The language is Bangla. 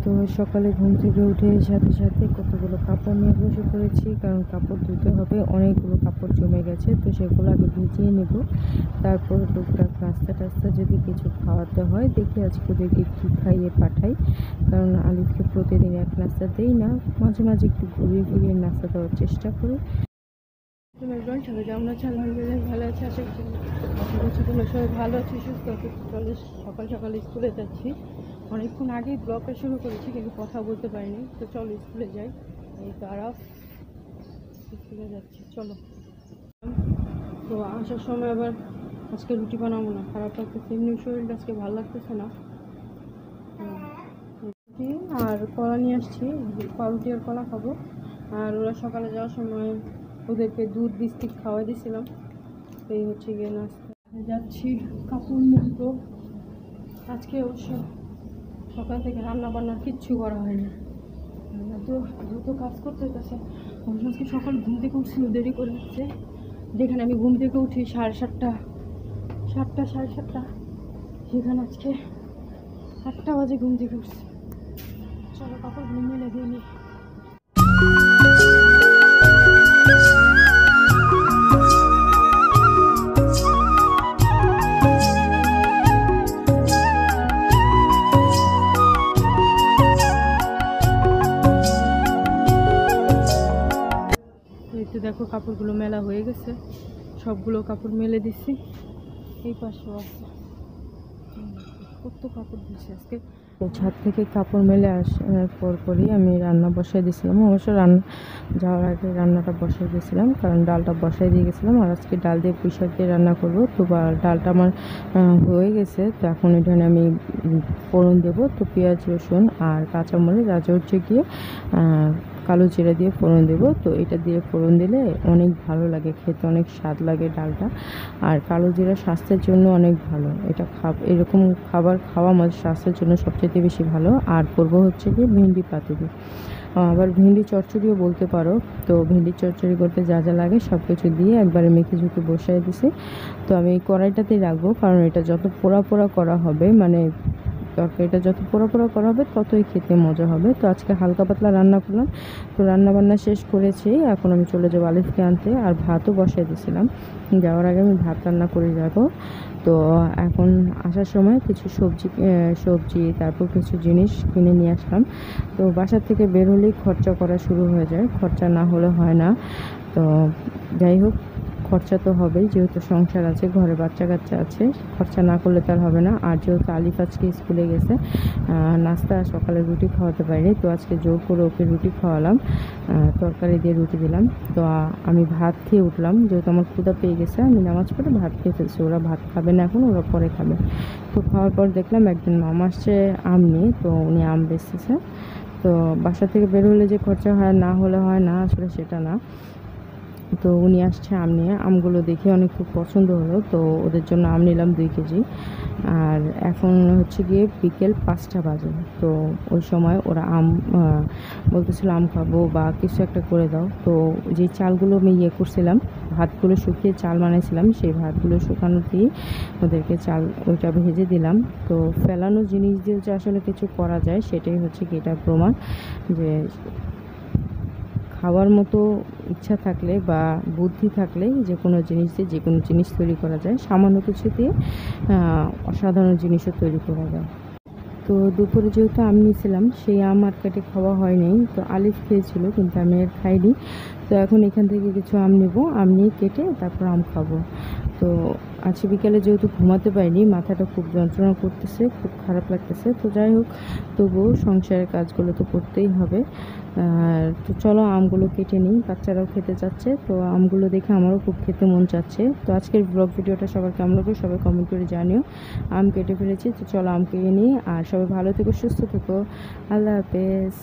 তো সকালে ঘুম থেকে উঠে সাথে সাথে কতগুলো কাপড় নিয়ে বসে পড়েছি, কারণ কাপড় ধুতে হবে। অনেকগুলো কাপড় জমে গেছে, তো সেগুলো আগে ভিজিয়ে নেব। তারপর টুকটাক নাস্তা টাস্তা যদি কিছু খাওয়াতে হয় দেখি আজকে ওদেরকে কী খাইয়ে পাঠাই, কারণ আলিফকে প্রতিদিন এক নাস্তা দেই না, মাঝে মাঝে একটু ঘুরিয়ে ঘুরিয়ে নাস্তা দেওয়ার চেষ্টা করি। সবাই কেমন আছে? আলহামদুলিল্লাহ ভালো আছে। আশা করছি তোমরা সবাই ভালো আছে, সুস্থ আছে। চলে সকাল সকাল স্কুলে যাচ্ছি। অনেকক্ষণ আগেই ব্লগটা শুরু করেছি কিন্তু কথা বলতে পারিনি। তো চলো স্কুলে যাই। এই তো আরাফ স্কুলে যাচ্ছি, চলো। তো আসার সময় আবার আজকে রুটি বানাবো না, খারাপ লাগতেছে, এমনি শরীরটা আজকে ভালো লাগতেছে না। রুটি আর কলা নিয়ে আসছি, রুটি আর কলা খাবো। আর ওরা সকালে যাওয়ার সময় ওদেরকে দুধ বিস্কিট খাওয়াই দিয়েছিলাম। এই হচ্ছে গিয়ে নাস্তা। যাচ্ছি কাপড় মেলবো। আজকে অবশ্য সকাল থেকে রান্না বান্না কিচ্ছু করা হয়নি, তো দ্রুত কাজ করতে হইতেছে। আজকে সকাল ঘুম থেকে উঠছিল, দেরি করে হচ্ছে। যেখানে আমি ঘুম থেকে উঠি 7:30 সাড়ে সাতটা, সেখানে আজকে 8টা বাজে ঘুম থেকে উঠছি। চলো কাপড় মেলে দিয়ে নিই। দেখো কাপড়গুলো মেলা হয়ে গেছে, সবগুলো কাপড় মেলে দিচ্ছি। এই পাশেও আছে, কত কাপড় দিচ্ছি আজকে। ছাদ থেকে কাপড় মেলে আসার পরই আমি রান্না বসাই দিয়েছিলাম। অবশ্য রান্না যাওয়ার আগে রান্নাটা বসাই দিয়েছিলাম, কারণ ডালটা বসাই দিয়ে গেছিলাম। আর আজকে ডাল দিয়ে পুঁই শাক দিয়ে রান্না করবো। তো ডালটা আমার হয়ে গেছে, তো এখন এখানে আমি ফোড়ন দেবো। তো পেঁয়াজ রসুন আর কাঁচামরিচ হচ্ছে গিয়ে কালো জিরা দিয়ে ফোড়ন দেবো। তো এটা দিয়ে ফোড়ন দিলে অনেক ভালো লাগে খেতে, অনেক স্বাদ লাগে ডালটা। আর কালো জিরা স্বাস্থ্যের জন্য অনেক ভালো, এটা এরকম খাবার খাওয়া আমাদের স্বাস্থ্যের জন্য সবচেয়ে বেশি ভালো। আর করবো হচ্ছে কি ভেন্ডি পাতুরি, আবার ভেন্ডি চচ্চড়িও বলতে পারো। তো ভেন্ডি চচ্চড়ি করতে যা যা লাগে সব কিছু দিয়ে একবারে মেখে ঝুঁকে বসাই দিছি। তো আমি এই কড়াইটাতেই রাখবো, কারণ এটা যত পোড়া পোড়া করা হবে, মানে তরকারিটা যত পোড়া পোড়া করা হবে ততই খেতে মজা হবে। তো আজকে হালকা পাতলা রান্না করলাম। তো রান্না বান্না শেষ করেছি, এখন আমি চলে যাবো আলিফকে আনতে। আর ভাতও বসাই দিয়েছিলাম, যাওয়ার আগে আমি ভাত রান্না করে যাব। তো এখন আসার সময় কিছু সবজি তারপর কিছু জিনিস কিনে নিয়ে আসলাম। তো বাসা থেকে বের হলেই খরচা করা শুরু হয়ে যায়, খরচা না হলে হয় না। তো যাই হোক, খরচা তো হবেই, যেহেতু সংসার আছে, ঘরে বাচ্চা কাচ্চা আছে, খরচা না করলে তার হবে না। আর যেহেতু আলিফ আজকে স্কুলে গেছে, নাস্তা সকালে রুটি খাওয়াতে পারিনি, তো আজকে জোর করে ওকে রুটি খাওয়ালাম, তরকারি দিয়ে রুটি দিলাম। তো আমি ভাত খেয়ে উঠলাম, যেহেতু আমার ক্ষুধা পেয়ে গেছে, আমি নামাজ পড়ে ভাত খেয়ে ফেলছি। ওরা ভাত খাবে না এখন, ওরা পরে খাবে। তো খাওয়ার পর দেখলাম একজন মামা আসছে আম নিয়ে, তো উনি আম বেচতেছে। তো বাসা থেকে বের হলে যে খরচা হয় না হলে হয় না, আসলে সেটা না। তো উনি আসছে আম নিয়ে, আমগুলো দেখে অনেক খুব পছন্দ হলো, তো ওদের জন্য আম নিলাম 2 কেজি। আর এখন হচ্ছে গিয়ে বিকেল 5টা বাজে। তো ওই সময় ওরা আম বলতেছিল আম খাবো বা কিছু একটা করে দাও। তো যে চালগুলো আমি করছিলাম, ভাতগুলো শুকিয়ে চাল বানাইছিলাম, সেই ভাতগুলো শুকানো দিয়ে ওদেরকে ওইটা ভেজে দিলাম। তো ফেলানো জিনিস দিয়ে যে আসলে কিছু করা যায়, সেটাই হচ্ছে কি এটা প্রমাণ যে খাওয়ার মতো ইচ্ছা থাকলে বা বুদ্ধি থাকলে যে কোনো জিনিস দিয়ে যে কোনো জিনিস তৈরি করা যায়, সামান্য কিছু দিয়ে অসাধারণ জিনিসও তৈরি করা যায়। তো দুপুরে যেহেতু আম নিয়েছিলাম, সেই আম মার্কেটে খাওয়া হয়নি, তো আলিফ খেয়েছিল কিন্তু আমি আর খাইনি। তো এখন এখান থেকে কিছু আম নেব, আম নিয়ে কেটে তারপর আম খাবো। তো আজকে বিকেলে যেহেতু ঘুমাতে পারিনি, মাথাটা খুব যন্ত্রণা করতেছে, খুব খারাপ লাগতেছে। তো যাই হোক, তবুও সংসারের কাজগুলো তো করতেই হবে। তো চলো আমগুলো কেটে নিই, বাচ্চারাও খেতে চাচ্ছে, তো আমগুলো দেখে আমারও খুব খেতে মন চাচ্ছে। তো আজকের ব্লগ ভিডিওটা সবার কেমন লাগবে সবাই কমেন্ট করে জানিও। আম কেটে ফেলেছি, তো চলো আম কেটে নিই। আর সবাই ভালো থেকো, সুস্থ থেকো, আল্লাহ হাফেজ।